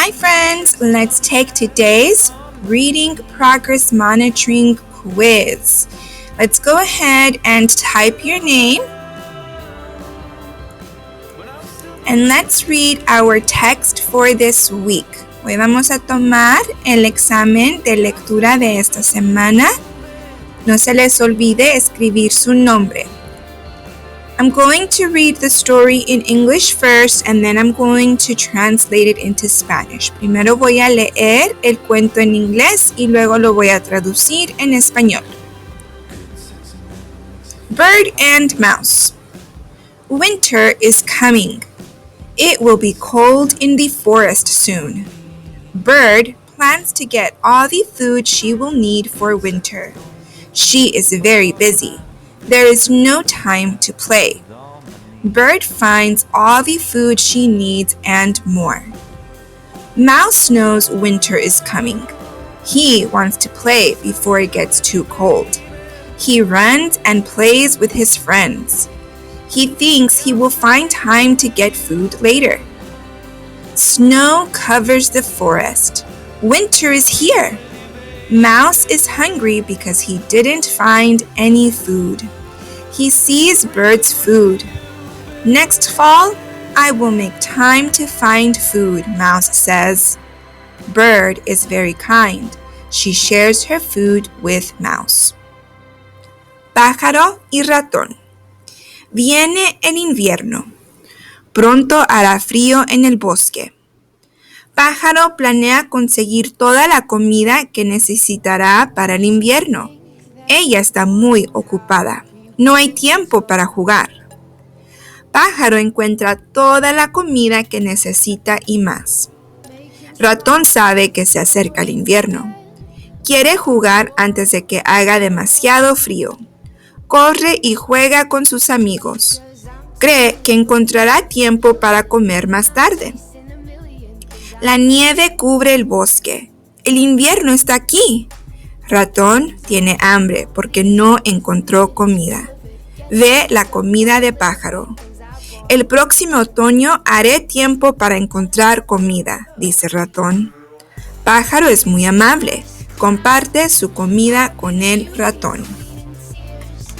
Hi friends, let's take today's reading progress monitoring quiz. Let's go ahead and type your name. And let's read our text for this week. Hoy vamos a tomar el examen de lectura de esta semana. No se les olvide escribir su nombre. I'm going to read the story in English first and then I'm going to translate it into Spanish. Primero voy a leer el cuento en inglés y luego lo voy a traducir en español. Bird and Mouse. Winter is coming. It will be cold in the forest soon. Bird plans to get all the food she will need for winter. She is very busy. There is no time to play. Bird finds all the food she needs and more. Mouse knows winter is coming. He wants to play before it gets too cold. He runs and plays with his friends. He thinks he will find time to get food later. Snow covers the forest. Winter is here. Mouse is hungry because he didn't find any food. He sees Bird's food. Next fall, I will make time to find food, Mouse says. Bird is very kind. She shares her food with Mouse. Pájaro y ratón. Viene el invierno. Pronto hará frío en el bosque. Pájaro planea conseguir toda la comida que necesitará para el invierno. Ella está muy ocupada. No hay tiempo para jugar. Pájaro encuentra toda la comida que necesita y más. Ratón sabe que se acerca el invierno. Quiere jugar antes de que haga demasiado frío. Corre y juega con sus amigos. Cree que encontrará tiempo para comer más tarde. La nieve cubre el bosque. El invierno está aquí. Ratón tiene hambre porque no encontró comida. Ve la comida de pájaro. El próximo otoño haré tiempo para encontrar comida, dice Ratón. Pájaro es muy amable. Comparte su comida con el ratón.